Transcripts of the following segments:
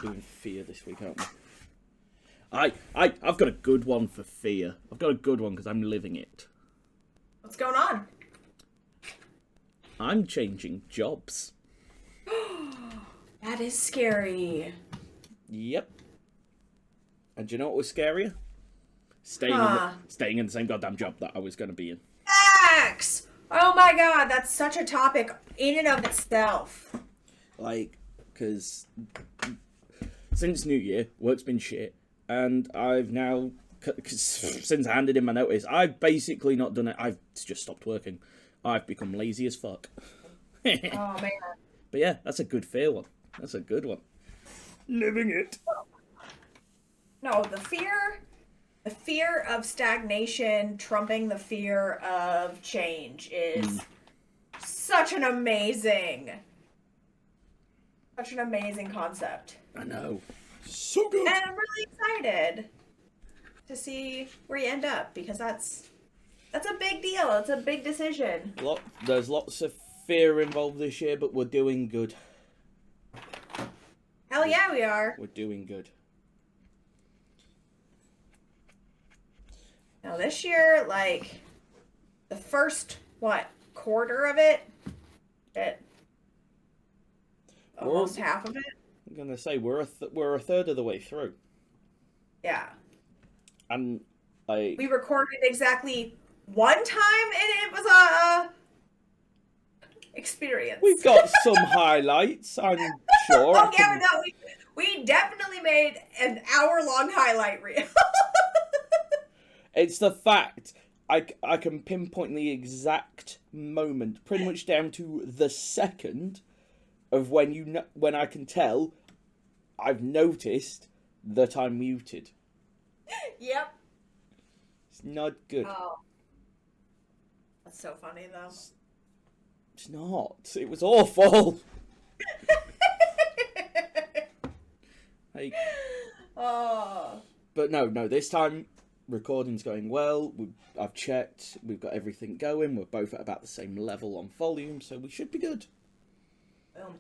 doing fear this week, aren't we? I've got a good one for fear. I've got a good one because I'm living it. What's going on? I'm changing jobs. That is scary. Yep. And do you know what was scarier? Staying in the same goddamn job that I was going to be in. Facts! Oh my god, that's such a topic in and of itself. Like, because since New Year, work's been shit, and I've now, since I handed in my notice, I've basically not done it. I've just stopped working. I've become lazy as fuck. Oh man. But yeah, that's a good fear one. That's a good one. Living it. No, the fear of stagnation trumping the fear of change is such an amazing concept. I know. So good. And I'm really excited to see where you end up, because that's a big deal. It's a big decision. There's lots of fear involved this year, but we're doing good. Hell yeah, we are. We're doing good. Now this year, like, the first, quarter of it, almost half of it. I'm gonna say we're a third of the way through. Yeah. And we recorded exactly one time, and it was a experience. We've got some highlights, I'm sure. Oh yeah, no, we definitely made an hour-long highlight reel. It's the fact I can pinpoint the exact moment, pretty much down to the second of when I can tell I've noticed that I'm muted. Yep. It's not good. Oh. That's so funny, though. It's not. It was awful. Like, oh. But no, this time recording's going well. I've checked. We've got everything going. We're both at about the same level on volume, so we should be good. Boom.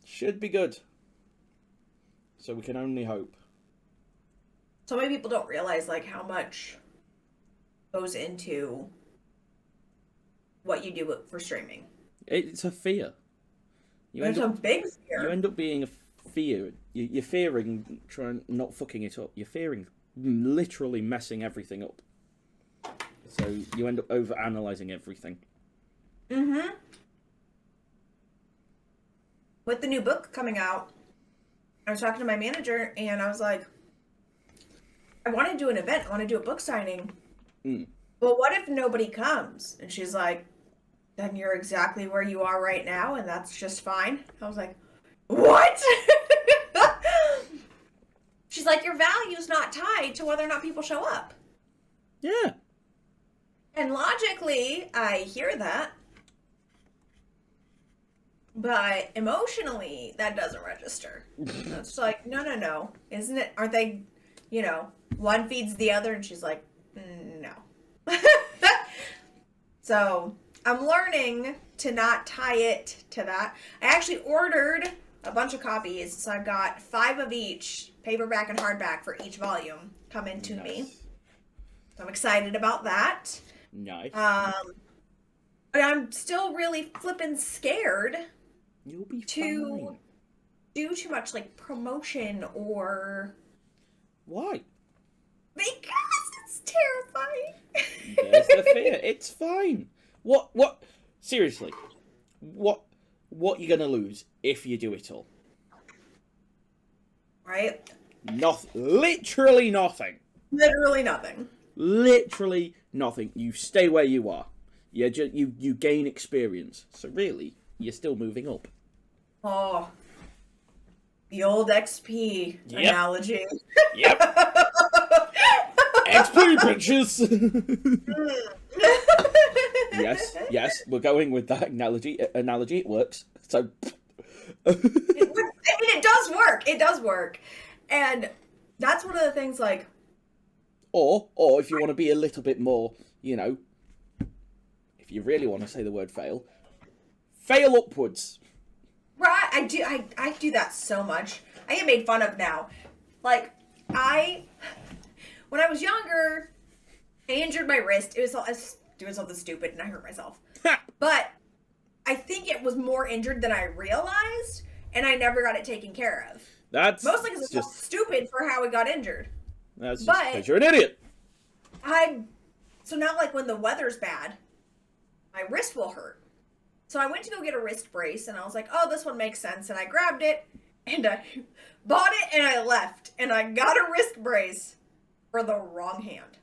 Should be good. So we can only hope. So many people don't realize, like, how much goes into what you do for streaming. It's a fear. It's a big fear. You end up being a fear. You're fearing trying not fucking it up. You're fearing literally messing everything up. So you end up over-analysing everything. Mm-hmm. With the new book coming out, I was talking to my manager, and I was like, I want to do an event. I want to do a book signing. Well, what if nobody comes? And she's like, then you're exactly where you are right now, and that's just fine. I was like, what? She's like, your value's not tied to whether or not people show up. Yeah. And logically, I hear that. But emotionally, that doesn't register. It's like, no. Isn't it? Aren't they, one feeds the other? And she's like, no. So I'm learning to not tie it to that. I actually ordered a bunch of copies. So I've got 5 of each, paperback and hardback, for each volume coming to me. So I'm excited about that. Nice. But I'm still really flippin' scared. You'll be to fine. do too much, like, promotion or... Why? Because it's terrifying. There's the fear. It's fine. What? Seriously. What you gonna lose if you do it all? Right? Literally nothing. Literally nothing. Literally nothing. You stay where you are. You gain experience. So really, you're still moving up. Oh. The old XP analogy. Yep. XP bitches. Yes, we're going with that analogy. It works. So it does work. It does work. And that's one of the things, like... Or if you want to be a little bit more, if you really want to say the word fail upwards. Right, I do that so much. I get made fun of now. Like, when I was younger, I injured my wrist. I was doing something stupid and I hurt myself. But I think it was more injured than I realized, and I never got it taken care of. That's mostly because it's stupid for how it got injured. That's just because you're an idiot. So now, like, when the weather's bad, my wrist will hurt. So I went to go get a wrist brace, and I was like, oh, this one makes sense. And I grabbed it, and I bought it, and I left. And I got a wrist brace for the wrong hand.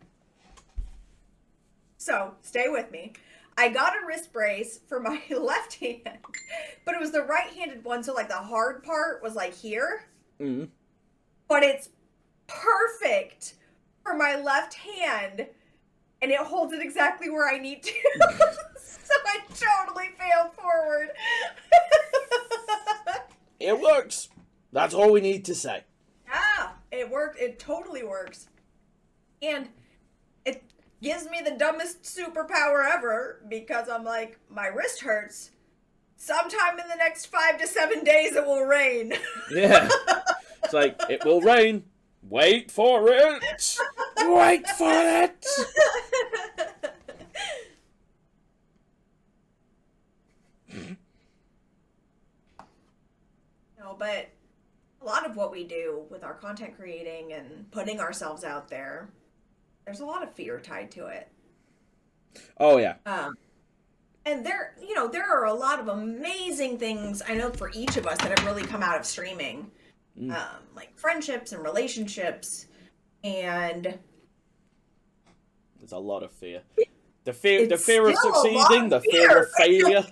So, stay with me. I got a wrist brace for my left hand, but it was the right-handed one, so, like, the hard part was, like, here. Mm-hmm. But it's perfect for my left hand, and it holds it exactly where I need to. So I totally failed forward. It works. That's all we need to say. Yeah, it worked. It totally works. And it gives me the dumbest superpower ever, because I'm like, my wrist hurts. Sometime in the next 5 to 7 days it will rain. Yeah. It's like, it will rain. Wait for it. Wait for it. No, but a lot of what we do with our content creating and putting ourselves out there, there's a lot of fear tied to it. Oh, yeah. And there are a lot of amazing things, I know, for each of us that have really come out of streaming. Like friendships and relationships, and there's a lot of fear. The fear of succeeding, the fear of failure.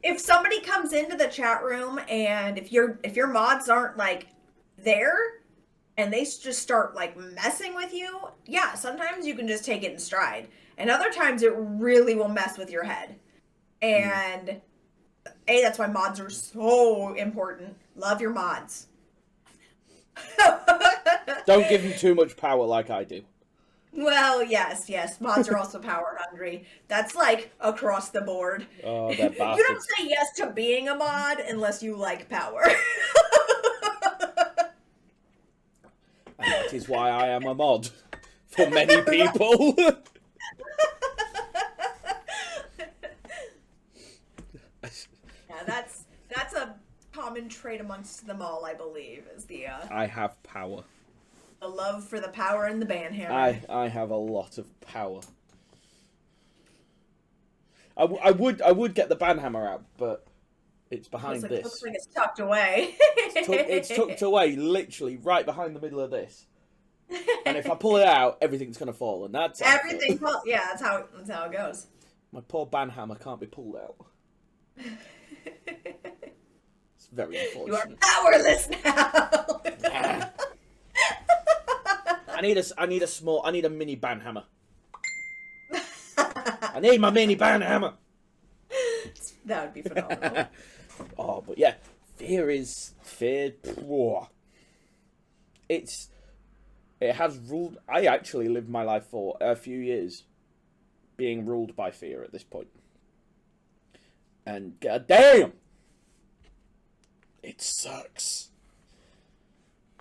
If somebody comes into the chat room and if your mods aren't like there and they just start like messing with you, yeah, sometimes you can just take it in stride. And other times it really will mess with your head. And that's why mods are so important. Love your mods. Don't give them too much power like I do. Well, yes. Mods are also power hungry. That's like across the board. Oh, that bastard. You don't say yes to being a mod unless you like power. And that is why I am a mod. For many people. Yeah, that's a common trait amongst them all, I believe, is the I have power. The love for the power and the banhammer. I have a lot of power. I would get the banhammer out, but it's behind this. It looks like it's tucked away. It's tucked away, literally right behind the middle of this. And if I pull it out, everything's gonna fall, and that's everything falls. Yeah, that's how it goes. My poor banhammer can't be pulled out. It's very unfortunate. You are powerless now. I need a mini banhammer. I need my mini banhammer. That would be phenomenal. Oh, but yeah, fear. It has ruled. I actually lived my life for a few years being ruled by fear at this point. And goddamn, it sucks.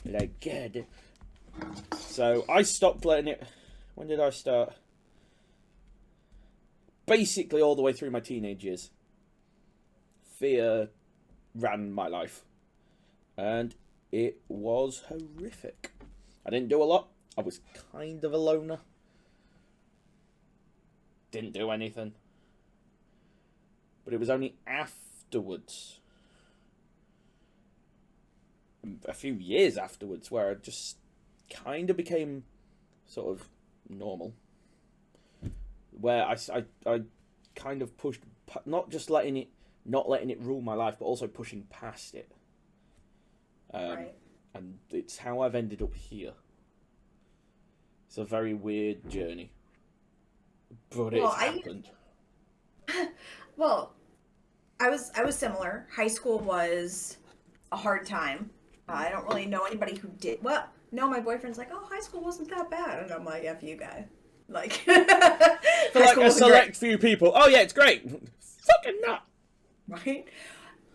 Like, God. So I stopped letting it. When did I start? Basically, all the way through my teenage years. Fear ran my life. And it was horrific. I didn't do a lot. I was kind of a loner. Didn't do anything. But it was only afterwards, a few years afterwards, where I just kind of became sort of normal. Where I kind of pushed, not letting it rule my life, but also pushing past it. Right. And it's how I've ended up here. It's a very weird journey. But it's happened. Well, I was similar. High school was a hard time. I don't really know anybody who did. Well, no, my boyfriend's like, oh, high school wasn't that bad. And I'm like, F you guy. Like, for like a select few people. Oh, yeah, it's great. Fucking not. Right?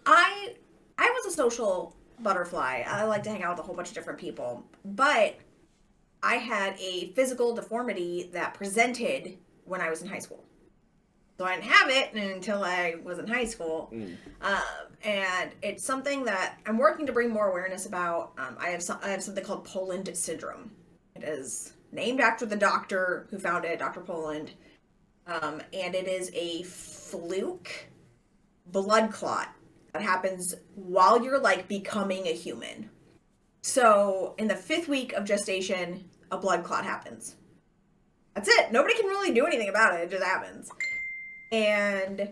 I was a social butterfly. I like to hang out with a whole bunch of different people. But I had a physical deformity that presented when I was in high school. So I didn't have it until I was in high school. And it's something that I'm working to bring more awareness about. I have something called Poland syndrome. It is named after the doctor who found it, Dr. Poland. And it is a fluke blood clot that happens while you're like becoming a human. So in the 5th week of gestation, a blood clot happens. That's it. Nobody can really do anything about it. It just happens. And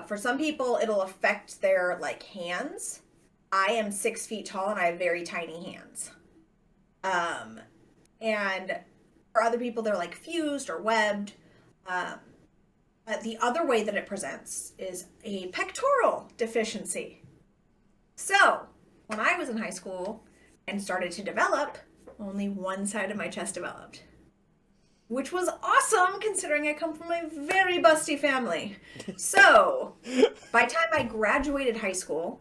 for some people, it'll affect their like hands. I am 6 feet tall and I have very tiny hands. And for other people, they're like fused or webbed. But the other way that it presents is a pectoral deficiency. So when I was in high school and started to develop, only one side of my chest developed. Which was awesome, considering I come from a very busty family. So, by the time I graduated high school,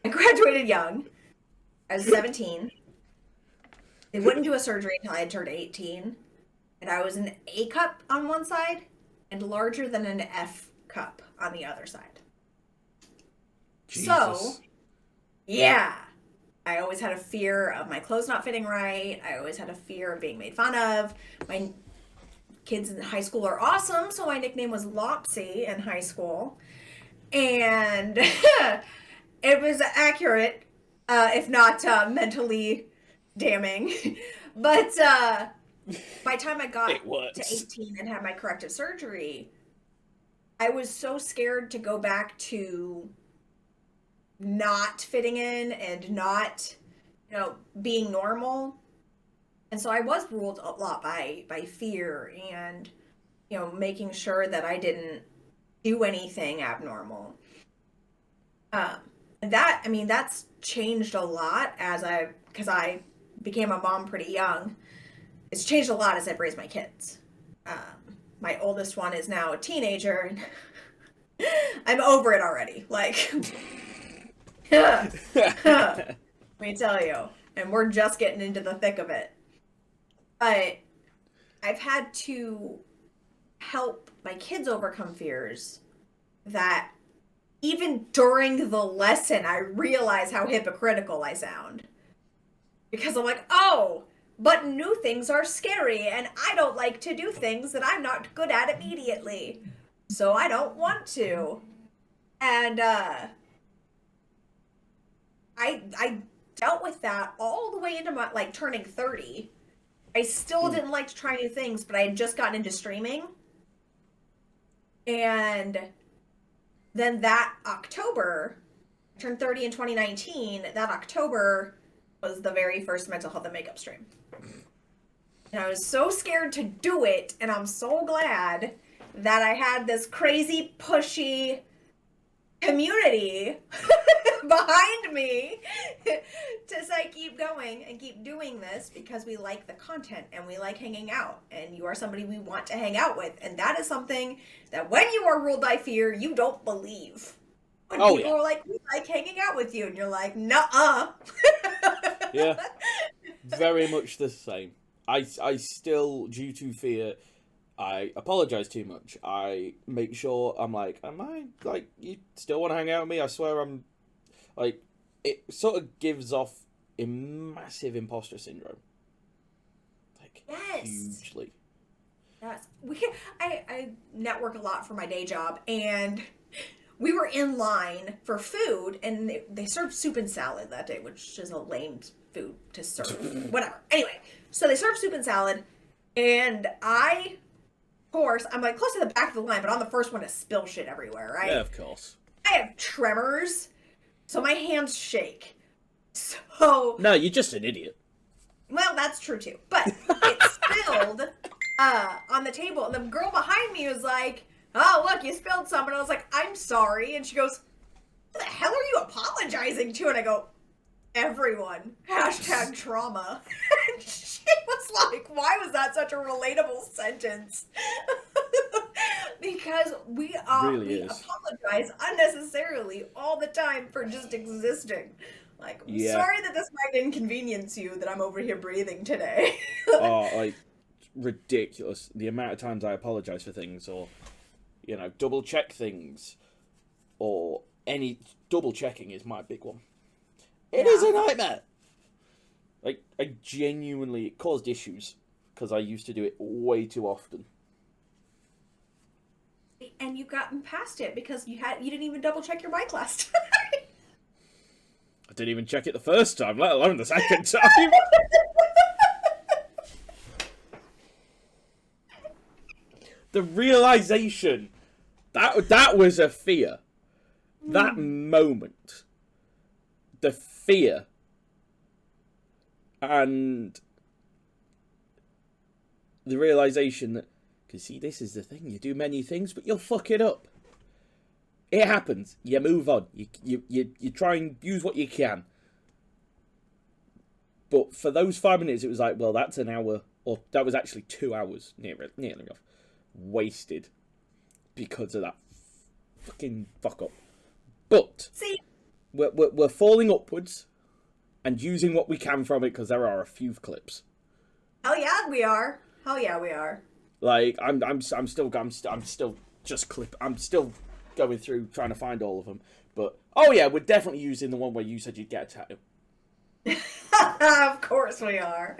I graduated young. I was 17. They wouldn't do a surgery until I had turned 18. And I was an A cup on one side and larger than an F cup on the other side. Jesus. So, yeah. I always had a fear of my clothes not fitting right. I always had a fear of being made fun of. My kids in high school are awesome, so my nickname was Lopsy in high school. And it was accurate, if not mentally damning. But by the time I got to 18 and had my corrective surgery, I was so scared to go back to not fitting in and not, being normal. And so I was ruled a lot by fear and, making sure that I didn't do anything abnormal. That's changed a lot because I became a mom pretty young. It's changed a lot as I've raised my kids. My oldest one is now a teenager. And I'm over it already. Like, let me tell you. And we're just getting into the thick of it. But I've had to help my kids overcome fears that even during the lesson, I realize how hypocritical I sound. Because I'm like, oh, but new things are scary, and I don't like to do things that I'm not good at immediately. So I don't want to. And I dealt with that all the way into my, turning 30. I still didn't like to try new things, but I had just gotten into streaming. And then that October, I turned 30 in 2019, that October was the very first mental health and makeup stream. And I was so scared to do it, and I'm so glad that I had this crazy, pushy community behind me to say keep going and keep doing this because we like the content and we like hanging out, and you are somebody we want to hang out with. And that is something that when you are ruled by fear, you don't believe. When people are like, we like hanging out with you, and you're like, nuh-uh. Yeah, very much the same. I still, due to fear, I apologize too much. I make sure I'm like, am I, you still want to hang out with me? I swear I'm, it sort of gives off a massive imposter syndrome. Yes. Hugely. Yes. I network a lot for my day job, and we were in line for food, and they served soup and salad that day, which is a lame food to serve. Whatever. Anyway, so they served soup and salad, and of course, I'm close to the back of the line, but I'm the first one to spill shit everywhere, right? Yeah, of course. I have tremors, so my hands shake. So no, you're just an idiot. Well, that's true too. But it spilled on the table, and the girl behind me was like, "Oh, look, you spilled some." And I was like, "I'm sorry." And she goes, "Who the hell are you apologizing to?" And I go, "Everyone. Hashtag trauma." And she was like, "Why was that such a relatable sentence?" Because we really apologize unnecessarily all the time for just existing. Like, Yeah. sorry that this might inconvenience you that I'm over here breathing today. Oh, like, ridiculous. The amount of times I apologize for things, or, you know, double check things, or any double checking is my big one. It is a nightmare. Like, I genuinely, it caused issues because I used to do it way too often. And you've gotten past it because you didn't even double check your mic last time. I didn't even check it the first time, let alone the second time. The realization, that was a fear. That moment, the fear, and the realization that, because see, this is the thing, you do many things, but you'll fuck it up. It happens. You move on. You try and use what you can. But for those 5 minutes, it was like, well, that's an hour, or that was actually 2 hours, nearly enough, wasted because of that fucking fuck up. But See, we're falling upwards and using what we can from it, because there are a few clips. hell yeah, we are. Hell yeah, we are. Like I'm still going through trying to find all of them. But oh yeah, we're definitely using the one where you said you'd get a tattoo. Of course we are.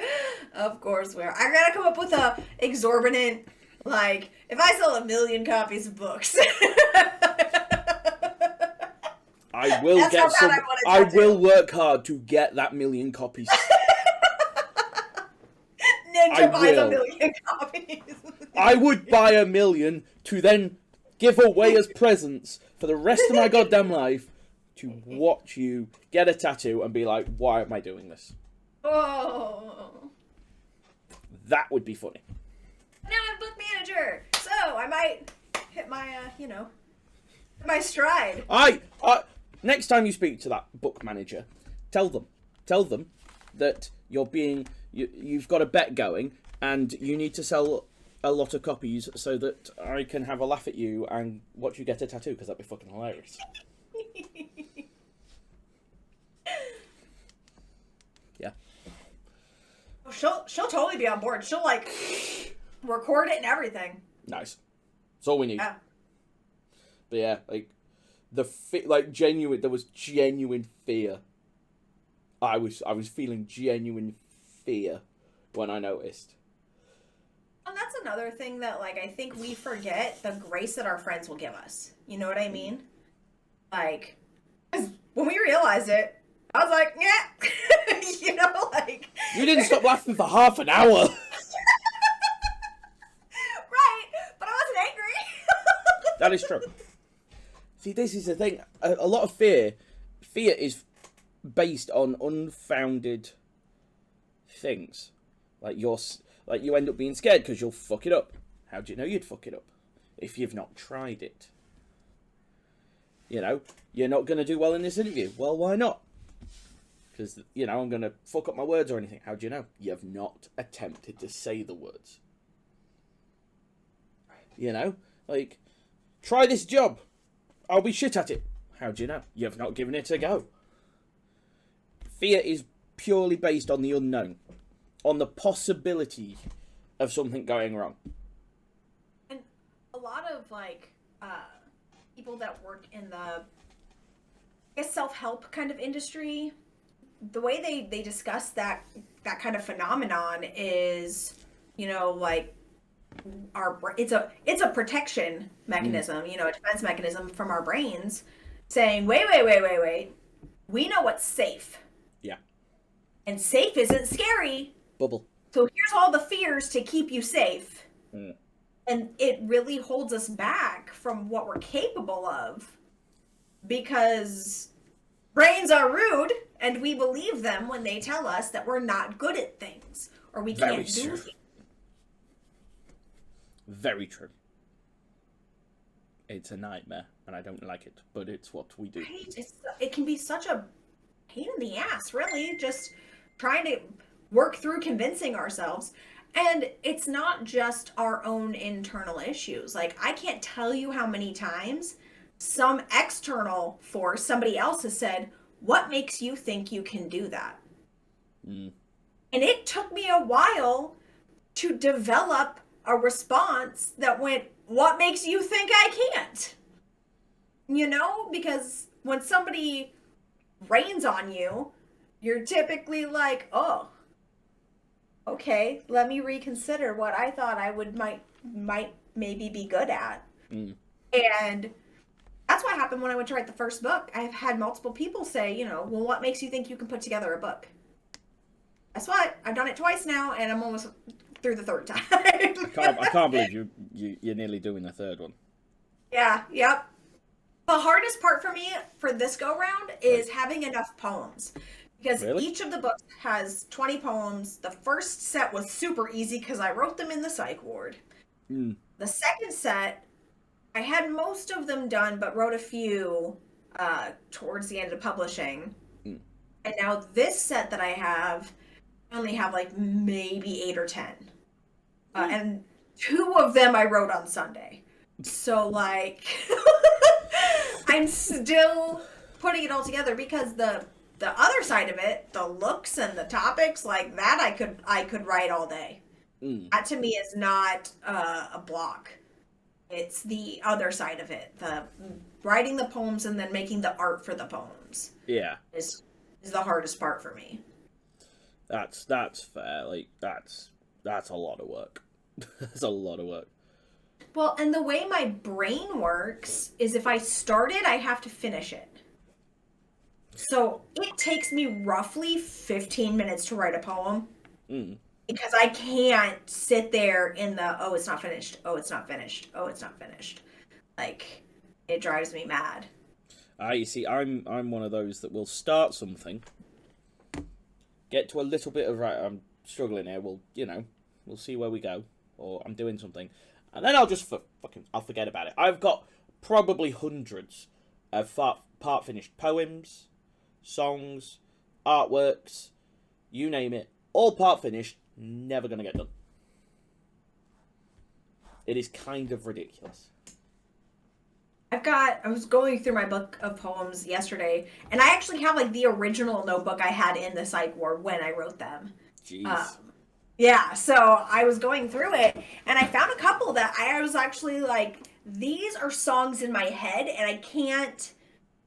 Of course we are. I gotta come up with a exorbitant, like, if I sell 1 million copies of books. I will That's get how bad some. I want a I tattoo. will work hard to get that 1 million copies. I Ninja buys will. 1 million copies. I would buy 1 million to then give away as presents for the rest of my goddamn life to watch you get a tattoo and be like, why am I doing this? Oh. That would be funny. Now I'm book manager, so I might hit my, my stride. Next time you speak to that book manager, tell them that you've got a bet going and you need to sell a lot of copies so that I can have a laugh at you and watch you get a tattoo, because that'd be fucking hilarious. Yeah. Oh, she'll totally be on board. She'll, like, record it and everything. Nice. That's all we need. Yeah. But yeah, like genuine. There was genuine fear. I was feeling genuine fear when I noticed. And that's another thing that, like, I think we forget the grace that our friends will give us. You know what I mean? Like, 'cause when we realized it, I was like, yeah. You know, like. You didn't stop laughing for half an hour. Right, but I wasn't angry. That is true. See, this is the thing. A lot of fear is based on unfounded things. Like you end up being scared because you'll fuck it up. How do you know you'd fuck it up if you've not tried it? You know, you're not going to do well in this interview. Well, why not? Because, you know, I'm going to fuck up my words or anything. How do you know? You've not attempted to say the words. You know, like, try this job. I'll be shit at it. How do you know? You've not given it a go. Fear is purely based on the unknown, on the possibility of something going wrong. And a lot of, like, people that work in the, I guess, self-help kind of industry, the way they discuss that kind of phenomenon is, you know, like, it's a protection mechanism, you know, a defense mechanism from our brains saying, wait, we know what's safe. Yeah. And safe isn't scary. Bubble. So here's all the fears to keep you safe. Mm. And it really holds us back from what we're capable of, because brains are rude and we believe them when they tell us that we're not good at things or we can't do things. Very true. It's a nightmare, and I don't like it, but it's what we do. Right? It can be such a pain in the ass, really, just trying to work through convincing ourselves. And it's not just our own internal issues. Like, I can't tell you how many times some external force, somebody else has said, what makes you think you can do that? Mm. And it took me a while to develop a response that went, what makes you think I can't? Because when somebody rains on you, you're typically like, oh, okay, let me reconsider what I thought I might maybe be good at. Mm. And that's what happened when I went to write the first book. I've had multiple people say, well, what makes you think you can put together a book? Guess what? I've done it twice now, and I'm almost through the third time. I can't believe you're nearly doing the third one. Yeah, yep. The hardest part for me for this go round is having enough poems. Because each of the books has 20 poems. The first set was super easy because I wrote them in the psych ward. Mm. The second set, I had most of them done, but wrote a few towards the end of publishing. Mm. And now this set that I have, I only have like maybe 8 or 10. And 2 of them I wrote on Sunday. So like, I'm still putting it all together because the other side of it, the looks and the topics like that, I could write all day. Mm. That to me is not a block. It's the other side of it, the writing the poems and then making the art for the poems. Yeah, is the hardest part for me. That's fair. Like that's a lot of work. That's a lot of work. Well, and the way my brain works is if I start it, I have to finish it. So it takes me roughly 15 minutes to write a poem. Mm. Because I can't sit there in the, oh, it's not finished. Oh, it's not finished. Oh, it's not finished. Like, it drives me mad. You see, I'm one of those that will start something, get to a little bit of, right, I'm struggling here, we'll see where we go, or I'm doing something, and then I'll just I'll forget about it. I've got probably hundreds of part finished poems, songs, artworks, you name it, all part finished, never gonna get done. It is kind of ridiculous. I was going through my book of poems yesterday, and I actually have like the original notebook I had in the psych ward when I wrote them. Jeez. Yeah, so I was going through it, and I found a couple that I was actually like, these are songs in my head, and I can't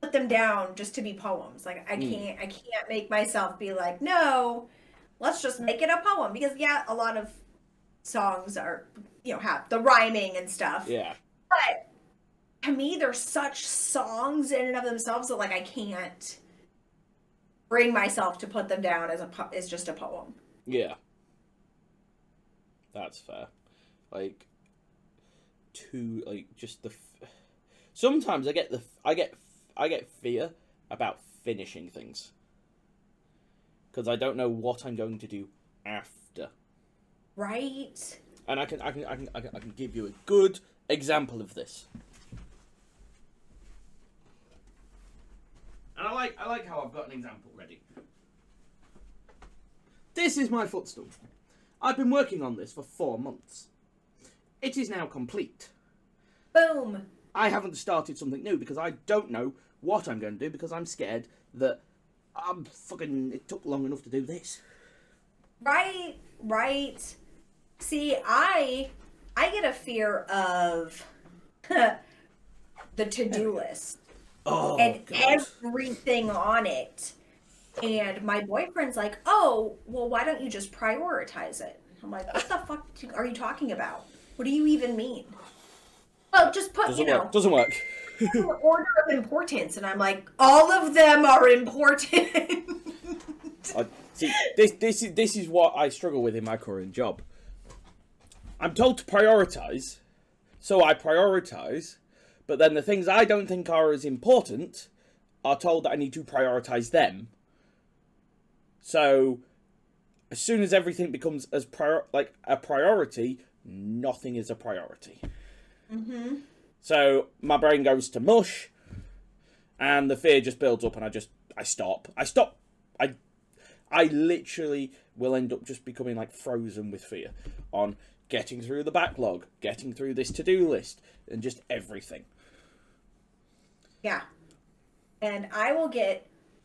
put them down just to be poems. Like I can't make myself be like, no, let's just make it a poem, because yeah, a lot of songs are, have the rhyming and stuff. Yeah. But to me, they're such songs in and of themselves that like I can't bring myself to put them down as just a poem. Yeah. That's fair. Like, sometimes I get fear about finishing things because I don't know what I'm going to do after. Right. And I can give you a good example of this. And I like how I've got an example ready. This is my footstool. I've been working on this for 4 months. It is now complete. Boom. I haven't started something new because I don't know what I'm going to do because I'm scared that it took long enough to do this. Right. See, I get a fear of the to-do list. Oh, and God. Everything on it. And my boyfriend's like, oh, well, why don't you just prioritize it? I'm like, what the fuck are you talking about? What do you even mean? Well, just put, Doesn't work. order of importance. And I'm like, all of them are important. See, this is what I struggle with in my current job. I'm told to prioritize, so I prioritize, but then the things I don't think are as important are told that I need to prioritize them. So, as soon as everything becomes a priority, nothing is a priority. Mm-hmm. So my brain goes to mush, and the fear just builds up, and I stop. I literally will end up just becoming like frozen with fear on getting through the backlog, getting through this to-do list, and just everything. Yeah. And I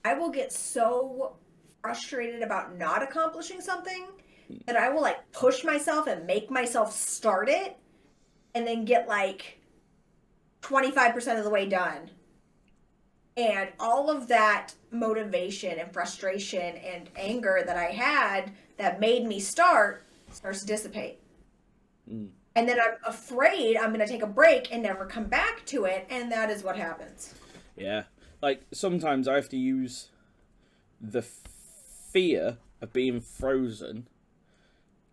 I will get so frustrated about not accomplishing something that I will like push myself and make myself start it and then get like 25% of the way done. And all of that motivation and frustration and anger that I had that made me start starts to dissipate. And then I'm afraid I'm going to take a break and never come back to it. And that is what happens. Yeah. Like, sometimes I have to use the fear of being frozen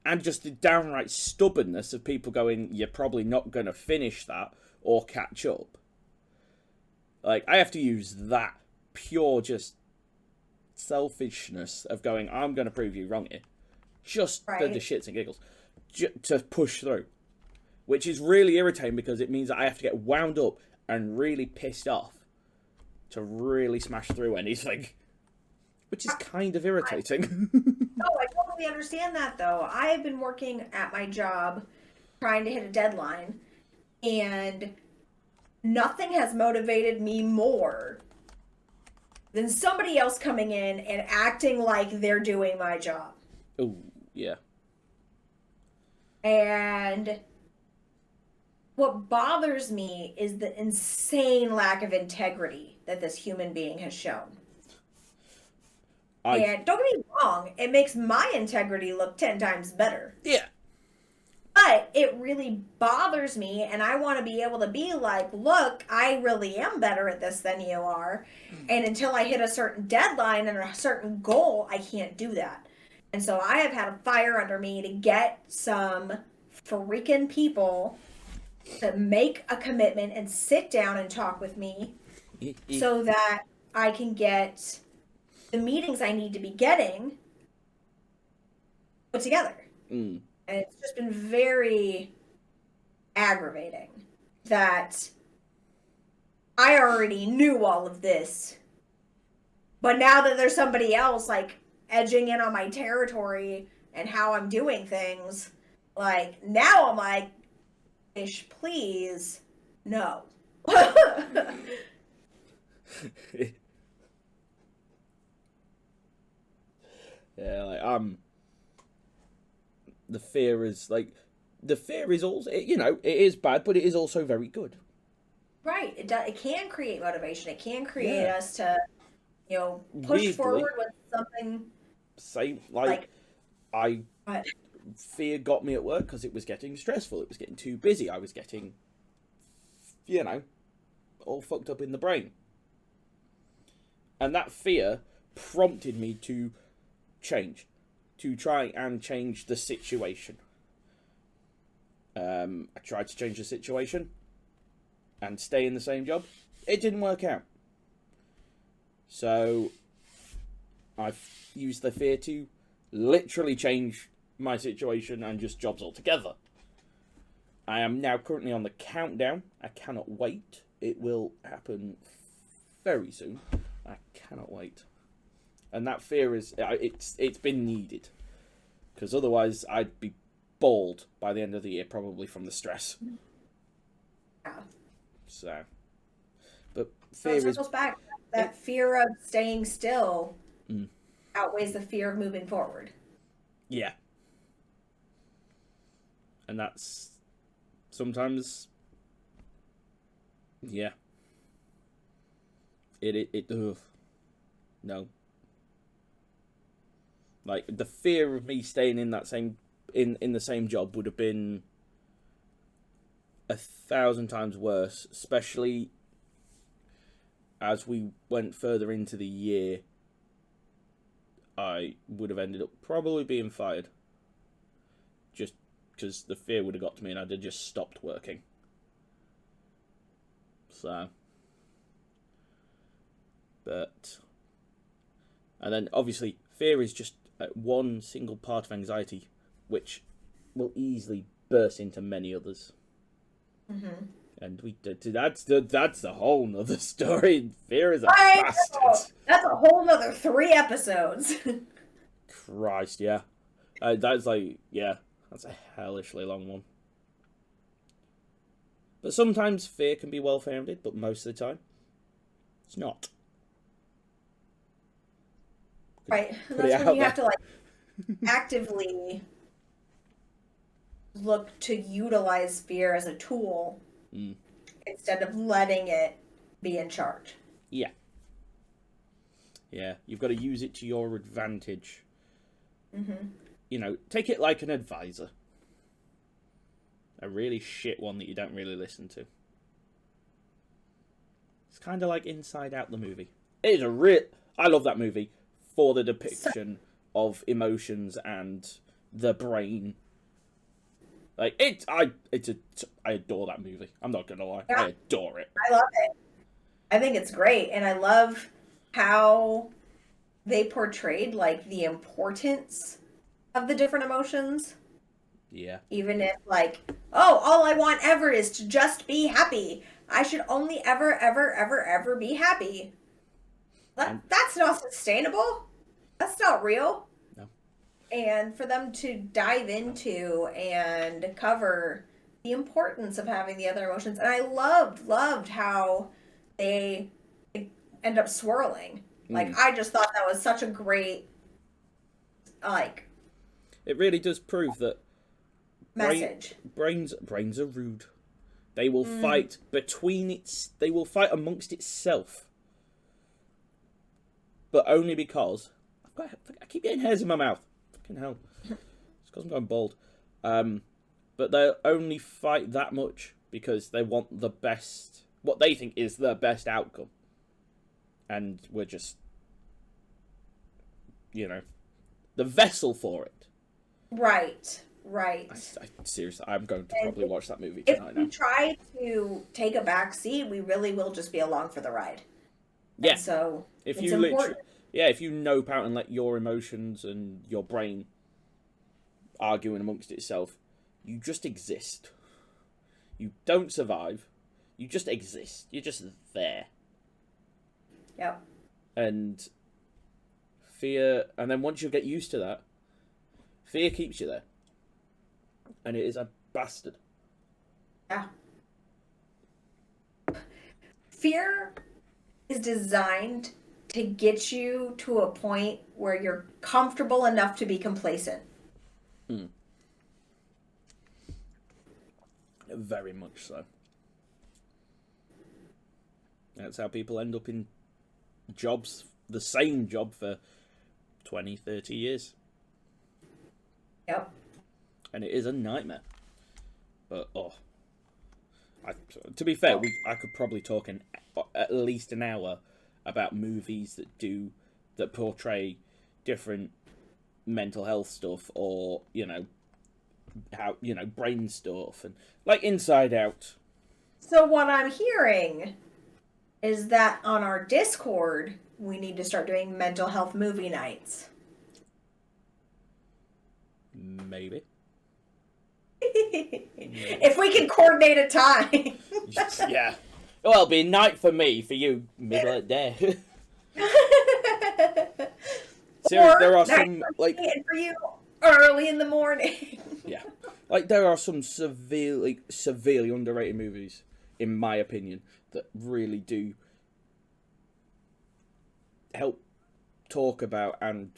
and just the downright stubbornness of people going, you're probably not going to finish that or catch up. Like, I have to use that pure just selfishness of going, I'm going to prove you wrong here. Just for the shits and giggles. To push through. Which is really irritating because it means that I have to get wound up and really pissed off to really smash through anything. Which is kind of irritating. No, I totally understand that though. I have been working at my job trying to hit a deadline, and nothing has motivated me more than somebody else coming in and acting like they're doing my job. Oh, yeah. And what bothers me is the insane lack of integrity that this human being has shown. And don't get me wrong, it makes my integrity look 10 times better. Yeah. But it really bothers me, and I want to be able to be like, look, I really am better at this than you are. And until I hit a certain deadline and a certain goal, I can't do that. And so I have had a fire under me to get some freaking people to make a commitment and sit down and talk with me so that I can get the meetings I need to be getting put together. And it's just been very aggravating that I already knew all of this, but now that there's somebody else like edging in on my territory and how I'm doing things, like now I'm like, ish, please, no. Yeah, like, the fear is, also, it is bad, but it is also very good. Right. It can create motivation. It can create us to, push forward with something. Same, fear got me at work because it was getting stressful. It was getting too busy. I was getting, all fucked up in the brain. And that fear prompted me to change, to try and change the situation. I tried to change the situation and stay in the same job. It didn't work out. So I've used the fear to literally change my situation and just jobs altogether. I am now currently on the countdown. I cannot wait. It will happen very soon. I cannot wait. And that fear is, it's been needed. Because otherwise I'd be bald by the end of the year, probably from the stress. Yeah. So, but fear is... back. That fear of staying still outweighs the fear of moving forward. Yeah. And that's sometimes... Yeah. Ugh. No. Like, the fear of me staying in that same in the same job would have been 1,000 times worse, especially as we went further into the year. I would have ended up probably being fired, just because the fear would have got to me and I'd have just stopped working. So, but, and then obviously fear is just one single part of anxiety, which will easily burst into many others. Mm-hmm. And that's the whole nother story. Fear is a bastard. That's a whole nother 3 episodes. Christ, yeah. That's a hellishly long one. But sometimes fear can be well-founded, but most of the time, it's not. Right. And Put it that's when out you there. have to like actively look to utilize fear as a tool instead of letting it be in charge. Yeah. Yeah, you've got to use it to your advantage. You know, take it like an advisor. A really shit one that you don't really listen to. It's kind of like Inside Out, the movie. It is a real... I love that movie for the depiction of emotions and the brain. Like, I adore that movie. I'm not gonna lie. Yeah. I adore it. I love it. I think it's great. And I love how they portrayed like the importance of the different emotions. Yeah. Even if like, oh, all I want ever is to just be happy. I should only ever be happy. That's not sustainable. That's not real. No. And for them to dive into and cover the importance of having the other emotions. And I loved how they end up swirling. Like, I just thought that was such a great, like... It really does prove that message. Brains are rude. They will fight they will fight amongst itself. But only because I keep getting hairs in my mouth. Fucking hell. It's because I'm going bald. But they'll only fight that much because they want the best, what they think is the best outcome. And we're just, you know, the vessel for it. Right. Seriously, I'm going to probably watch that movie If tonight we now. try to take a back seat, we really will just be along for the ride. Yeah. And so If it's you important. if you nope out and let your emotions and your brain arguing amongst itself, you just exist. You don't survive. You just exist. You're just there. Yep. And fear, and then once you get used to that, fear keeps you there. And it is a bastard. Yeah. Fear is designed to get you to a point where you're comfortable enough to be complacent. Very much so. That's how people end up in jobs, the same job for 20, 30 years. Yep. And it is a nightmare. But, to be fair, I could probably talk at least an hour about movies that portray different mental health stuff, or, you know, how, you know, brain stuff, and like Inside Out. So what I'm hearing is that on our Discord, we need to start doing mental health movie nights. Maybe. If we can coordinate a time. Yeah. Well, it'll be a night for me, for you, middle of the day. Seriously, there are some, like... And for you, early in the morning. Yeah. Like, there are some severely underrated movies, in my opinion, that really do help talk about and,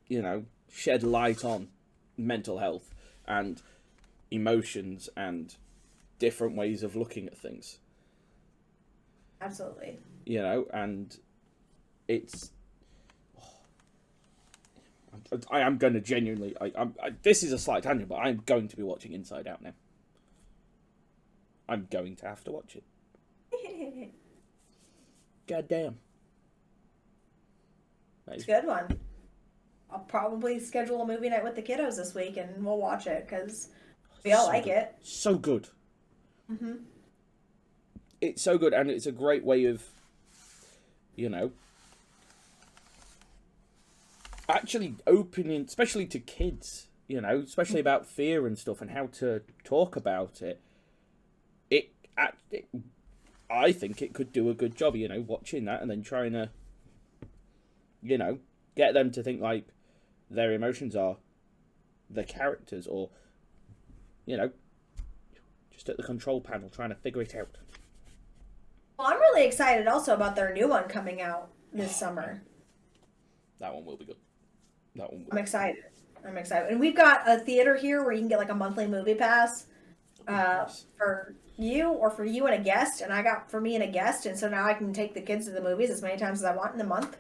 you know, shed light on mental health and emotions and different ways of looking at things. Absolutely. You know, and it's... I am going to genuinely... this is a slight tangent, but I'm going to be watching Inside Out now. I'm going to have to watch it. God damn. It's a good one. I'll probably schedule a movie night with the kiddos this week, and we'll watch it, because we all like it. So good. It's so good, and it's a great way of, you know, actually opening, especially to kids, you know, especially about fear and stuff and how to talk about it. I think it could do a good job, you know, watching that and then trying to, you know, get them to think like their emotions are the characters, or, you know, just at the control panel trying to figure it out. Well, I'm really excited also about their new one coming out this summer. That one will be good. That one will. I'm excited. And we've got a theater here where you can get like a monthly movie pass Nice. for you or for you and a guest. And I got for me and a guest. And so now I can take the kids to the movies as many times as I want in a month.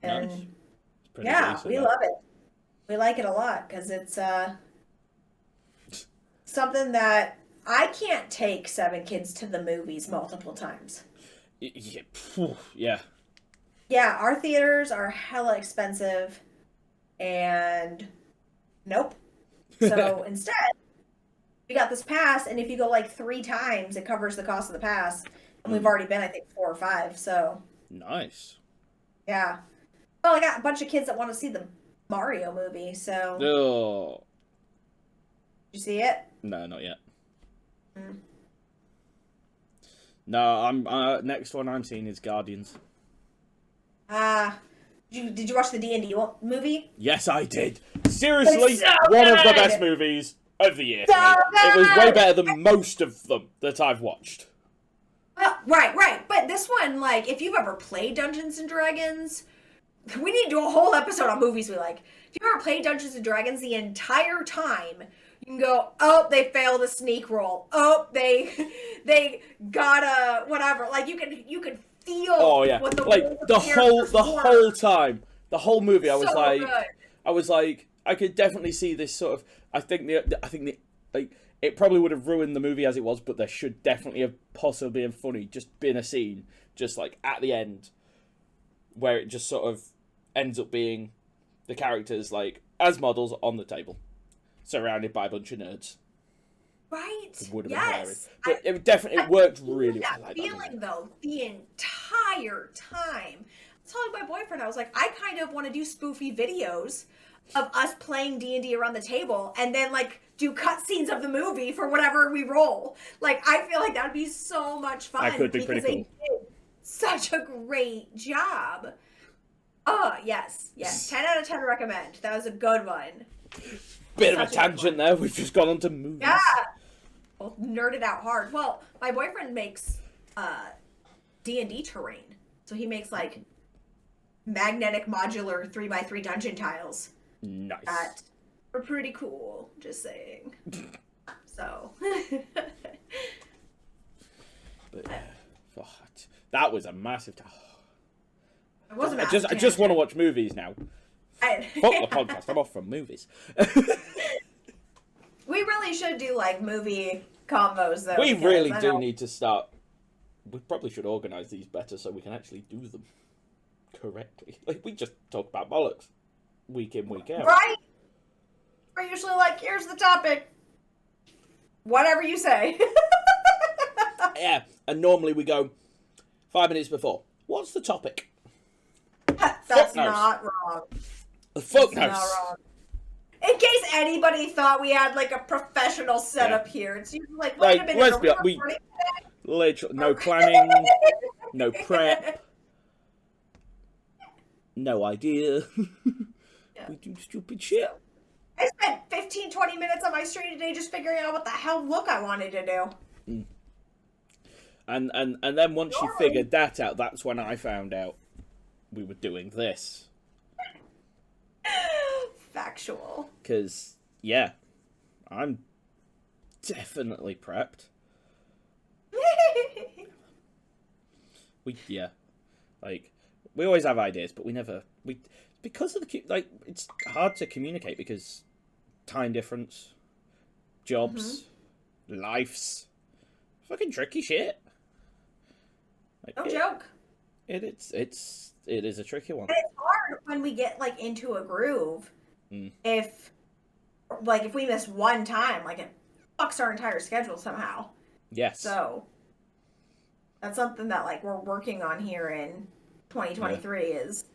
And Nice. It's pretty yeah, decent, we that. love it. We like it a lot because it's something that I can't take 7 kids to the movies multiple times. Yeah. Phew, yeah. Yeah, our theaters are hella expensive, and nope. So instead, we got this pass, and if you go like 3 times, it covers the cost of the pass. And we've already been, I think, 4 or 5. So Nice. yeah. Well, I got a bunch of kids that want to see the Mario movie. So Oh. did you see it? No, not yet. Mm. No, I'm next one I'm seeing is Guardians. Did you watch the D&D movie? Yes, I did. Seriously, It's so one of the good! best movies of the year. So It was way good! better than most of them that I've watched. Well, right. But this one, like, if you've ever played Dungeons and Dragons, we need to do a whole episode on movies we like. If you've ever played Dungeons and Dragons the entire time, you can go, oh, they failed a sneak roll. Oh, they got a whatever. Like you can feel. Oh yeah, what like the whole time, the whole movie. I was like, I could definitely see this sort of. I think the like it probably would have ruined the movie as it was, but there should definitely have possibly been funny, just been a scene, just like at the end, where it just sort of ends up being the characters like as models on the table, surrounded by a bunch of nerds. Right. It would have been hilarious. Yes. But it definitely worked really well. That Like feeling though, the entire time. I was telling my boyfriend, I was like, I kind of want to do spoofy videos of us playing D&D around the table, and then like do cutscenes of the movie for whatever we roll. Like I feel like that would be so much fun. That could be pretty cool. They did such a great job. Oh yes. 10 out of 10 recommend. That was a good one. Bit of a tangent there. We've just gone on to movies. Yeah. Well, nerded out hard. Well, my boyfriend makes D&D terrain. So he makes like magnetic modular 3x3 dungeon tiles. Nice. That are pretty cool, just saying. So But that was a massive it wasn't I just want to watch movies now. Fuck the podcast. I'm off from movies. We really should do like movie combos though. We really do need to start. We probably should organise these better so we can actually do them correctly. Like we just talk about bollocks week in, week out. Right? We're usually like, here's the topic. Whatever you say. Yeah, and normally we go 5 minutes before. What's the topic? That's not wrong. The fuck That's not wrong. In case anybody thought we had like a professional setup here, it's usually like, wait a minute, let's are be we honest, recording today? literally no planning, no prep, no idea. We do stupid shit. I spent 15-20 minutes on my stream today just figuring out what the hell look I wanted to do. And then once you figured that out, that's when I found out we were doing this. Factual. Because, yeah, I'm definitely prepped. We always have ideas, but because of it's hard to communicate because time difference, jobs, lives, fucking tricky shit. No joke. It is a tricky one. And it's hard when we get like into a groove. If we miss one time, like it fucks our entire schedule somehow. Yes. So that's something that like we're working on here in 2023 is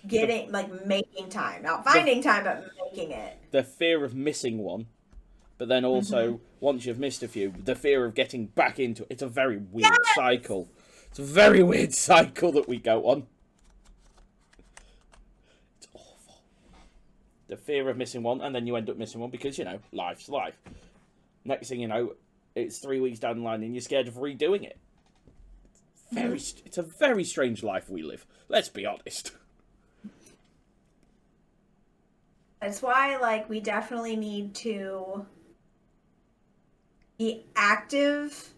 getting making time, not finding time, but making it. The fear of missing one, but then also once you've missed a few, the fear of getting back into it. It's a very weird cycle. It's a very weird cycle that we go on. It's awful. The fear of missing one, and then you end up missing one because, life's life. Next thing you know, it's 3 weeks down the line and you're scared of redoing it. It's a very strange life we live. Let's be honest. That's why, like, we definitely need to be active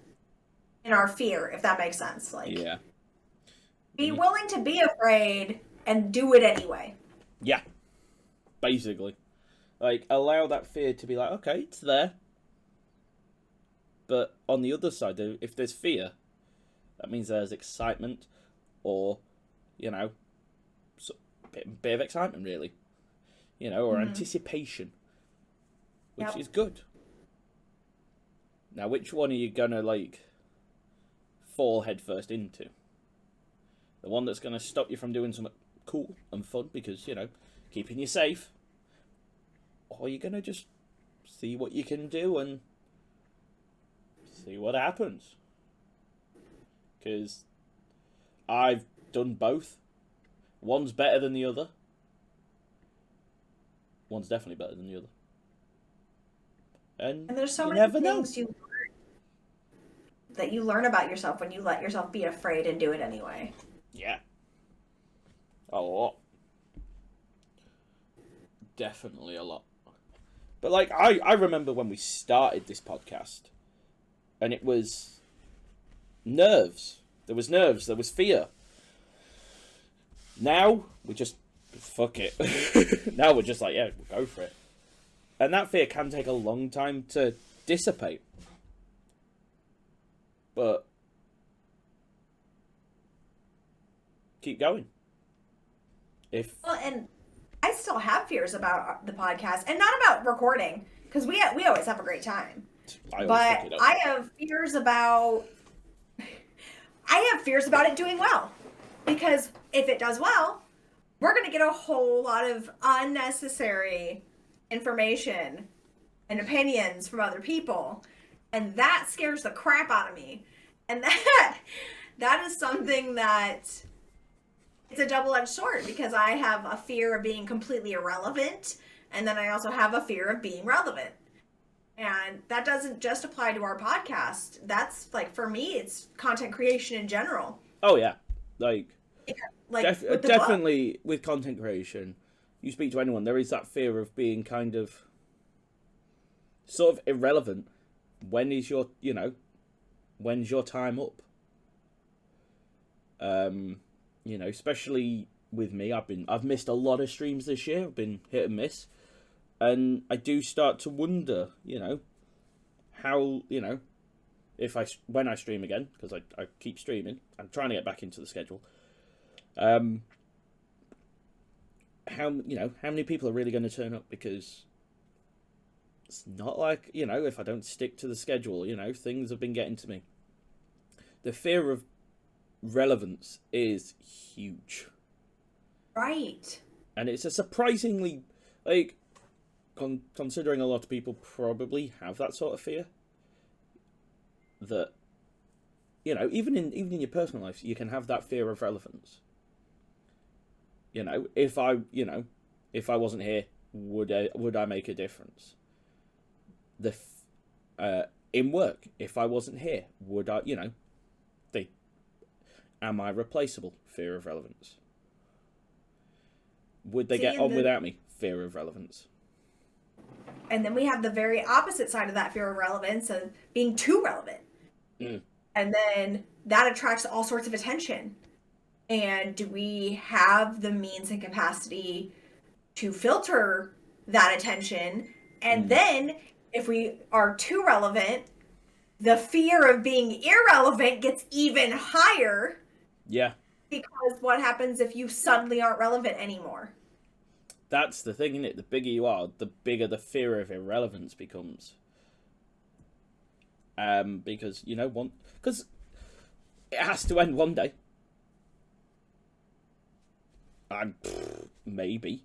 in our fear, if that makes sense. Like, Yeah. be willing to be afraid and do it anyway. Yeah. Basically. Like, allow that fear to be like, okay, it's there. But on the other side, if there's fear, that means there's excitement or, you know, bit of excitement, really. You know, or anticipation, which is good. Now, which one are you going to, like, fall headfirst into? The one that's going to stop you from doing something cool and fun because, you know, keeping you safe? Or are you going to just see what you can do and see what happens? Because I've done both. One's better than the other. One's definitely better than the other. And there's so you many never things know. that you learn about yourself when you let yourself be afraid and do it anyway. Yeah. A lot. Definitely a lot. But, like, I remember when we started this podcast, and it was nerves. There was nerves. There was fear. Now, we just, fuck it. Now we're just like, yeah, we'll go for it. And that fear can take a long time to dissipate. But keep going. Well, and I still have fears about the podcast, and not about recording, because we always have a great time. But I have fears about it doing well, because if it does well, we're going to get a whole lot of unnecessary information and opinions from other people, and that scares the crap out of me. And that is something that it's a double-edged sword, because I have a fear of being completely irrelevant, and then I also have a fear of being relevant. And that doesn't just apply to our podcast. That's, like, for me, it's content creation in general. Oh, yeah. Like with definitely book. With content creation, you speak to anyone, there is that fear of being kind of sort of irrelevant. When's your time up? You know, especially with me, I've missed a lot of streams this year. I've been hit and miss, and I do start to wonder, you know, how, you know, when I stream again, because I keep streaming. I'm trying to get back into the schedule. How many people are really going to turn up? Because it's not like, you know, if I don't stick to the schedule, you know, things have been getting to me. The fear of relevance is huge. Right. And it's a surprisingly, like, considering a lot of people probably have that sort of fear. That, you know, even in your personal life, you can have that fear of relevance. You know, if I wasn't here, would I make a difference? In work, if I wasn't here, would I, you know, am I replaceable? Fear of relevance. Would they get on without me? Fear of relevance. And then we have the very opposite side of that fear of relevance, of being too relevant. And then that attracts all sorts of attention. And do we have the means and capacity to filter that attention? And then if we are too relevant, the fear of being irrelevant gets even higher. Yeah. Because what happens if you suddenly aren't relevant anymore? That's the thing, isn't it? The bigger you are, the bigger the fear of irrelevance becomes. Because, you know, because it has to end one day. And maybe,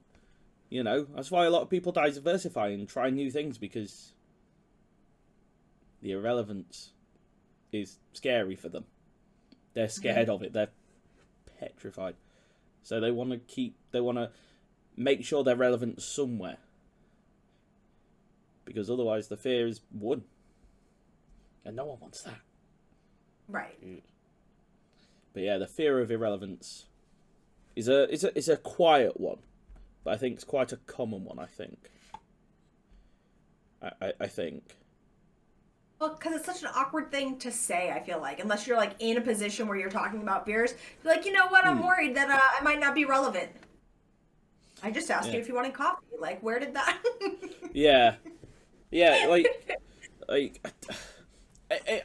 you know, that's why a lot of people diversify and try new things, because the irrelevance is scary for them. They're scared of it. They're petrified. So they want to make sure they're relevant somewhere. Because otherwise the fear is won. And no one wants that. Right. But yeah, the fear of irrelevance is a quiet one. but I think it's quite a common one. I think. I think. Well, because it's such an awkward thing to say, I feel like, unless you're like in a position where you're talking about fears. You're like, you know what? I'm worried that I might not be relevant. I just asked you if you wanted coffee. Like, where did that? Yeah, like,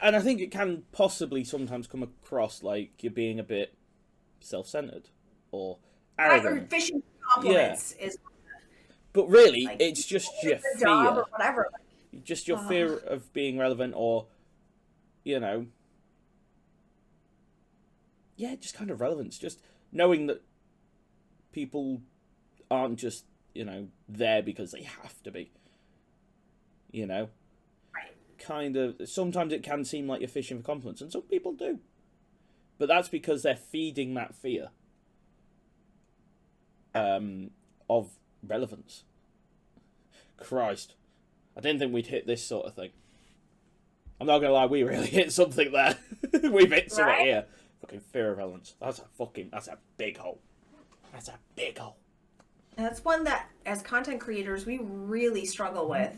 and I think it can possibly sometimes come across like you're being a bit self-centered or arrogant. Or fishing compliments is. But really, Like, it's just your job fear. or whatever. Just your fear of being relevant, or, you know, yeah, just kind of relevance. Just knowing that people aren't just, you know, there because they have to be. You know? Right. Kind of, sometimes it can seem like you're fishing for compliments, and some people do. But that's because they're feeding that fear of relevance. Christ. I didn't think we'd hit this sort of thing. I'm not gonna lie, we really hit something there. We've hit something here. Fucking fear of relevance. That's a big hole. That's a big hole. That's one that, as content creators, we really struggle with,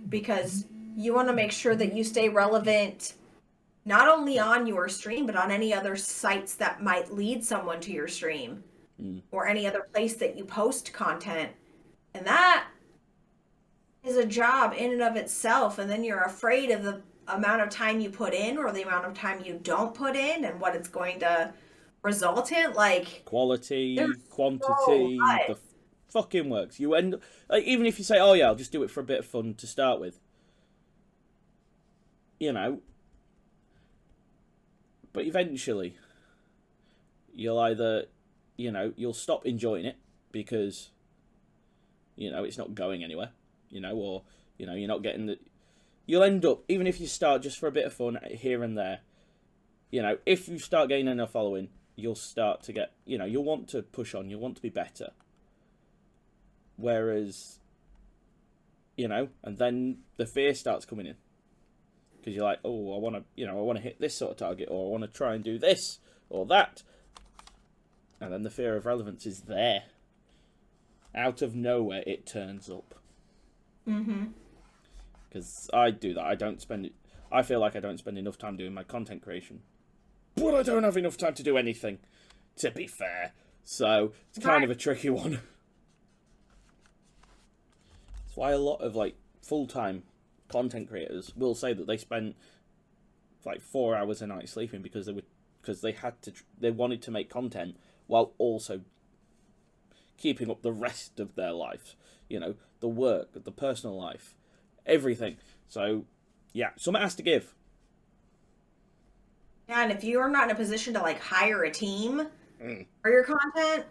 because you want to make sure that you stay relevant, not only on your stream, but on any other sites that might lead someone to your stream, or any other place that you post content. And that is a job in and of itself, and then you're afraid of the amount of time you put in or the amount of time you don't put in and what it's going to result in. Like, quality, quantity, the fucking works. You end, like, even if you say, oh yeah, I'll just do it for a bit of fun to start with, you know, but eventually you'll either, you know, you'll stop enjoying it because, you know, it's not going anywhere. You know, or, you know, you're not getting the... You'll end up, even if you start just for a bit of fun here and there, you know, if you start gaining enough following, you'll start to get, you know, you'll want to push on, you'll want to be better. Whereas, you know, and then the fear starts coming in. Because you're like, oh, I want to, you know, I want to hit this sort of target, or I want to try and do this, or that. And then the fear of relevance is there. Out of nowhere, it turns up. Because I do that. I feel like I don't spend enough time doing my content creation. But I don't have enough time to do anything, to be fair. So, it's kind of a tricky one. That's why a lot of, like, full-time content creators will say that they spent, like, 4 hours a night sleeping because they wanted to make content while also keeping up the rest of their life. You know, the work, the personal life, everything. So, yeah, something has to give. Yeah, and if you're not in a position to, like, hire a team for your content,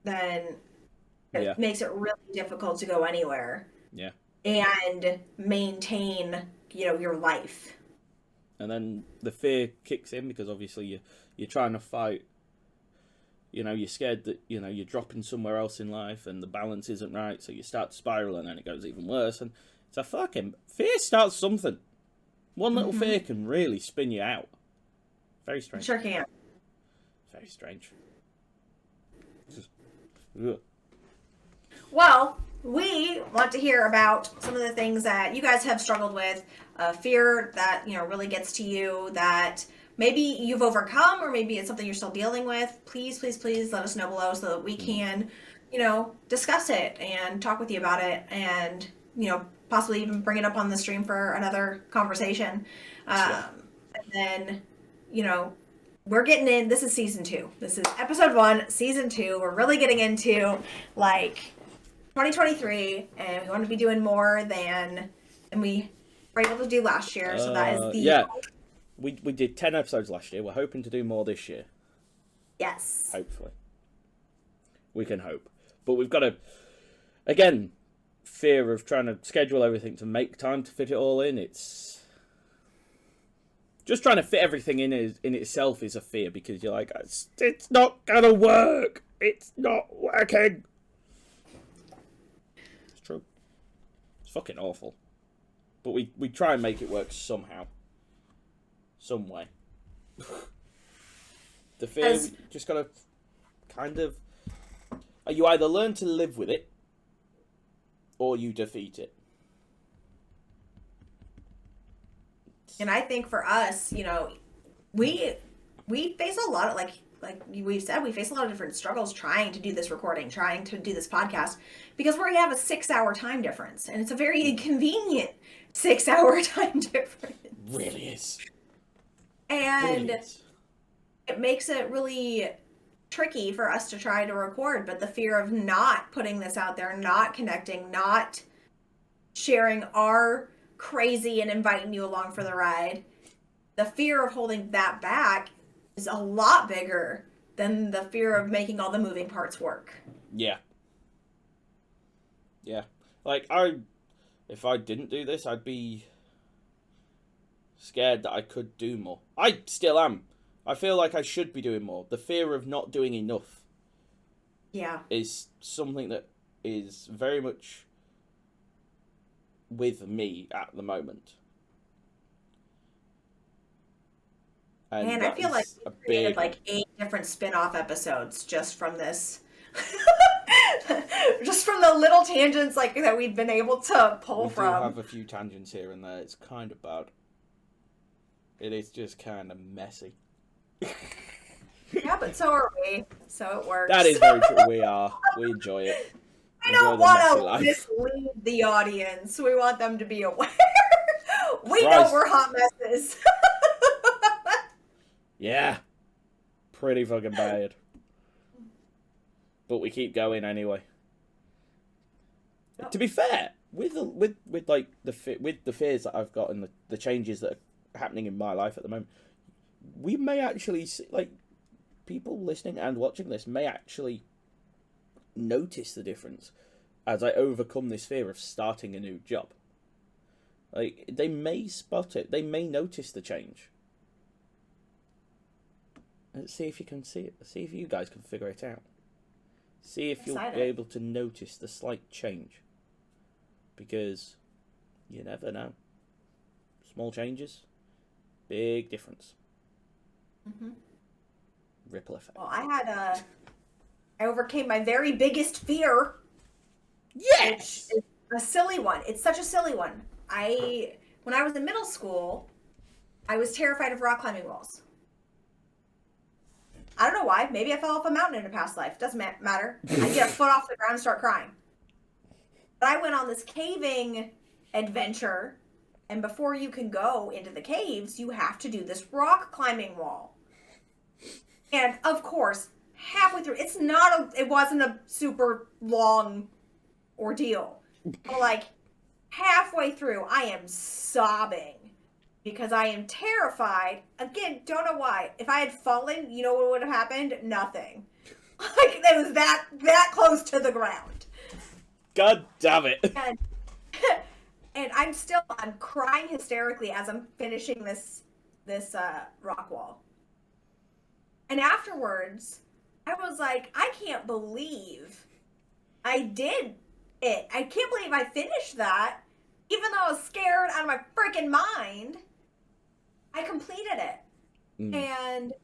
then it makes it really difficult to go anywhere. Yeah. And maintain, you know, your life. And then the fear kicks in because obviously you're trying to fight. You know, you're scared that, you know, you're dropping somewhere else in life and the balance isn't right, so you start to spiral and then it goes even worse. And it's a fucking... Fear starts something. One little fear can really spin you out. Very strange. Sure can. Very strange. Well, we want to hear about some of the things that you guys have struggled with, fear that, you know, really gets to you, that maybe you've overcome, or maybe it's something you're still dealing with. Please, please, please let us know below so that we can, you know, discuss it and talk with you about it, and, you know, possibly even bring it up on the stream for another conversation. And then, you know, we're getting in. This is season 2. This is episode 1, season 2. We're really getting into, like, 2023, and we want to be doing more than we were able to do last year. So that is the... Yeah. We did 10 episodes last year. We're hoping to do more this year. Yes. Hopefully. We can hope. But we've got to, again, fear of trying to schedule everything to make time to fit it all in. It's just trying to fit everything in itself is a fear, because you're like, it's not going to work. It's not working. It's true. It's fucking awful. But we try and make it work somehow. Some way. The fear, we just gotta kind of... You either learn to live with it, or you defeat it. And I think for us, we face a lot of like we've said, we face a lot of different struggles trying to do this recording, trying to do this podcast, because we have a 6-hour time difference, and it's a very inconvenient 6-hour time difference. Really is. And Really is. it makes it really tricky for us to try to record, but the fear of not putting this out there, not connecting, not sharing our crazy and inviting you along for the ride, the fear of holding that back is a lot bigger than the fear of making all the moving parts work. Yeah. Like, if I didn't do this, I'd be scared that I could do more. I still am. I feel like I should be doing more. The fear of not doing enough is something that is very much with me at the moment. And I feel like we created like 8 different spin-off episodes just from this. Just from the little tangents like that we've been able to pull from. We do have a few tangents here and there. It's kind of bad. It is just kind of messy. Yeah, but so are we. So it works. That is very true. We are. We enjoy it. We don't want to mislead the audience. We want them to be aware. We know we're hot messes. Yeah. Pretty fucking bad. But we keep going anyway. To be fair, with the fears that I've got and the changes that are happening in my life at the moment, we may actually see, like, people listening and watching this may actually notice the difference as I overcome this fear of starting a new job. Like, they may spot it. They may notice the change. Let's see if you can see it. See if you guys can figure it out. See if you'll be able to notice the slight change. Because you never know. Small changes, big difference. Mm-hmm. Ripple effect. Well, I overcame my very biggest fear. Yes! Which is a silly one. It's such a silly one. When I was in middle school, I was terrified of rock climbing walls. I don't know why. Maybe I fell off a mountain in a past life. Doesn't matter. I get a foot off the ground and start crying. But I went on this caving adventure, and before you can go into the caves, you have to do this rock climbing wall. And of course, halfway through, it wasn't a super long ordeal. But like halfway through, I am sobbing because I am terrified. Again, don't know why. If I had fallen, you know what would have happened? Nothing. Like, it was that close to the ground. God damn it. And I'm crying hysterically as I'm finishing this rock wall. And afterwards, I was like, I can't believe I did it. I can't believe I finished that. Even though I was scared out of my freaking mind, I completed it. And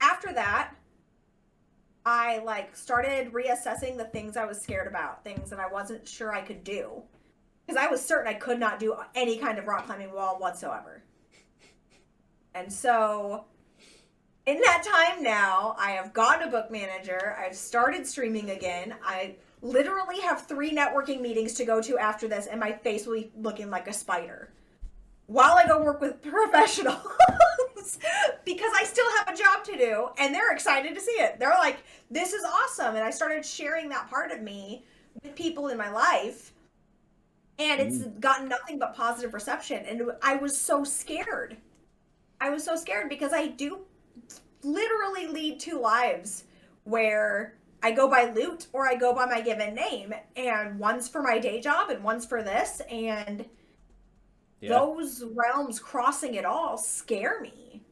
after that, I started reassessing the things I was scared about, things that I wasn't sure I could do. Because I was certain I could not do any kind of rock climbing wall whatsoever. And so, in that time now, I have gotten a book manager. I've started streaming again. I literally have 3 networking meetings to go to after this, and my face will be looking like a spider while I go work with professionals. Because I still have a job to do, and they're excited to see it. They're like, this is awesome. And I started sharing that part of me with people in my life, and it's gotten nothing but positive reception. And I was so scared. Because I do literally lead 2 lives where I go by Loot or I go by my given name, and one's for my day job and one's for this, and those realms crossing it all scare me.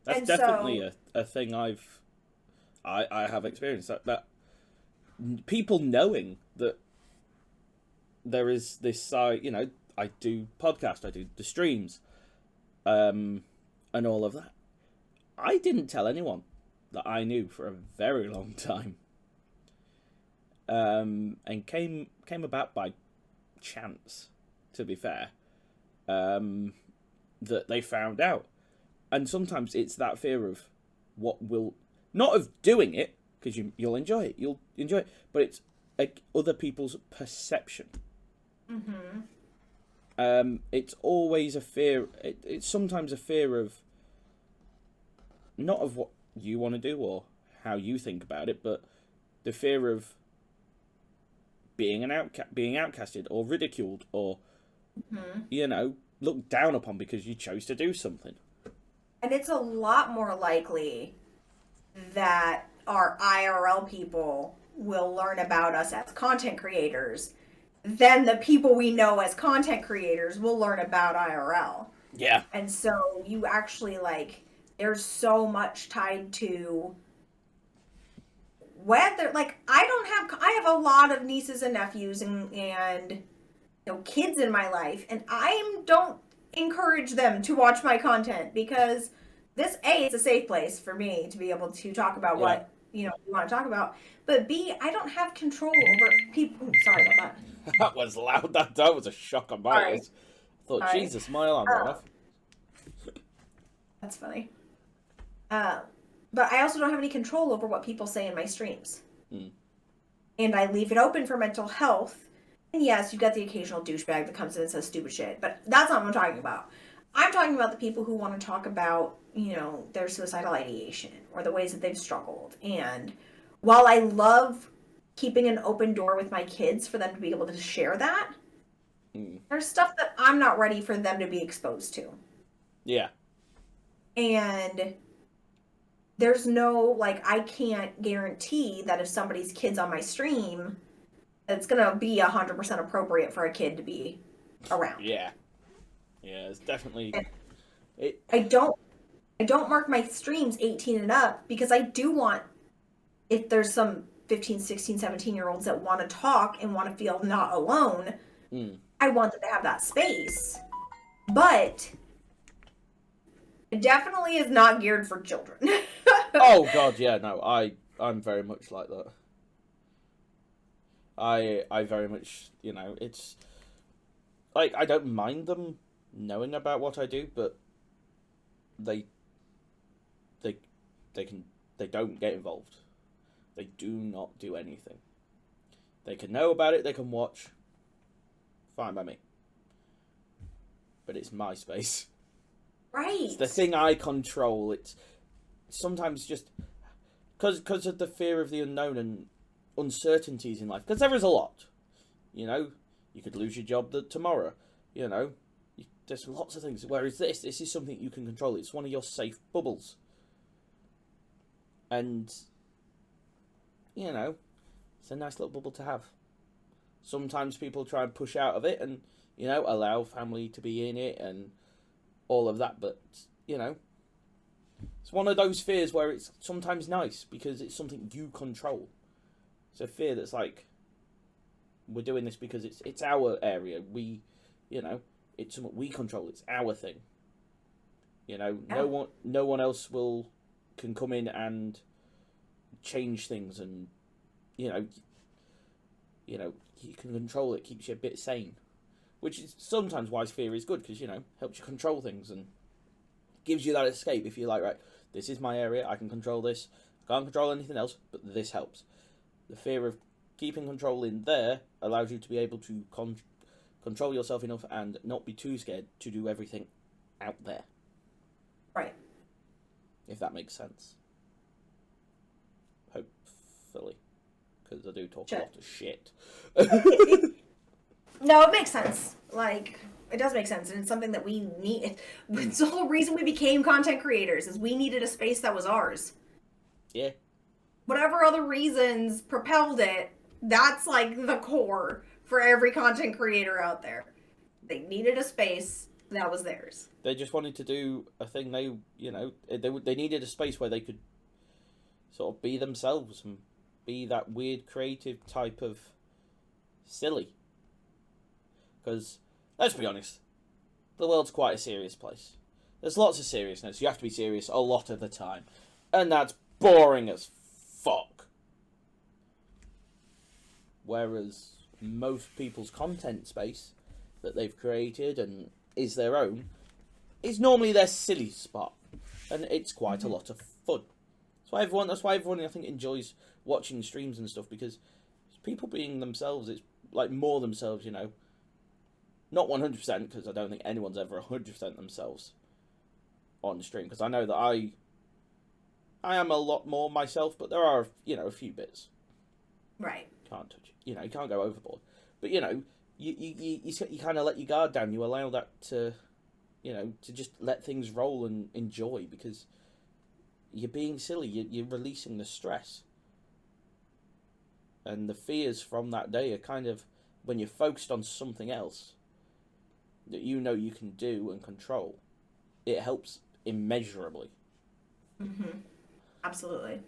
That's definitely a thing I have experienced. That people knowing that there is this side, I do podcast, I do the streams, and all of that. I didn't tell anyone that I knew for a very long time, and came about by chance, to be fair, that they found out. And sometimes it's that fear of what will, not of doing it, because you'll enjoy it, but it's like other people's perception. It's always a fear. It's sometimes a fear of, not of what you want to do or how you think about it, but the fear of being being outcasted or ridiculed or looked down upon because you chose to do something. And it's a lot more likely that our IRL people will learn about us as content creators than the people we know as content creators will learn about IRL. Yeah. And so you actually, like, there's so much tied to whether, like, I have a lot of nieces and nephews and kids in my life, and I don't encourage them to watch my content because it's a safe place for me to be able to talk about what you want to talk about, but B, I don't have control over people. Ooh, sorry about that. That was loud. That was a shock on my ears. I thought, Jesus, my alarm went off. That's funny. But I also don't have any control over what people say in my streams. And I leave it open for mental health. And yes, you've got the occasional douchebag that comes in and says stupid shit, but that's not what I'm talking about. I'm talking about the people who want to talk about, their suicidal ideation or the ways that they've struggled. And while I love keeping an open door with my kids for them to be able to share that, there's stuff that I'm not ready for them to be exposed to. Yeah. And there's no, I can't guarantee that if somebody's kid's on my stream, it's going to be 100% appropriate for a kid to be around. Yeah. Yeah, it's definitely... I don't mark my streams 18 and up because I do want, if there's some 15, 16, 17-year-olds that want to talk and want to feel not alone, I want them to have that space. But it definitely is not geared for children. Oh, God, yeah, no, I'm very much like that. I very much, it's... I don't mind them knowing about what I do, but they don't get involved. They do not do anything. They can know about it, they can watch. Fine by me. But it's my space. Right. It's the thing I control. It's sometimes just because of the fear of the unknown and uncertainties in life. Because there is a lot. You could lose your job tomorrow. There's lots of things. Whereas this is something you can control. It's one of your safe bubbles. And, it's a nice little bubble to have. Sometimes people try and push out of it and, allow family to be in it and all of that. But, it's one of those fears where it's sometimes nice because it's something you control. It's a fear that's like, we're doing this because it's our area. We, it's something we control. It's our thing. No one else can come in and change things, and you can control it. Keeps you a bit sane, which is sometimes why fear is good because helps you control things and gives you that escape. If you're like, right, this is my area. I can control this. I can't control anything else, but this helps. The fear of keeping control in there allows you to be able to control yourself enough and not be too scared to do everything out there. Right. If that makes sense. Hopefully. Because I do talk a lot of shit. No, it makes sense. It does make sense. And it's something that we need. It's the whole reason we became content creators is we needed a space that was ours. Yeah. Whatever other reasons propelled it, that's the core for every content creator out there. They needed a space that was theirs. They just wanted to do a thing they needed a space where they could sort of be themselves and be that weird creative type of silly. Because, let's be honest, the world's quite a serious place. There's lots of seriousness. You have to be serious a lot of the time. And that's boring as fuck. Whereas most people's content space that they've created and is their own is normally their silly spot, and it's quite a lot of fun. That's why everyone I think enjoys watching streams and stuff, because people being themselves. It's like more themselves, you know. Not 100%, because I don't think anyone's ever 100% themselves on stream, because I know that I am a lot more myself, but there are, you know, a few bits. Right. Can't touch it. You know, you can't go overboard. But, you know, you kind of let your guard down. You allow that to, you know, to just let things roll and enjoy, because you're being silly. You're releasing the stress. And the fears from that day are kind of, when you're focused on something else that you know you can do and control, it helps immeasurably. Absolutely.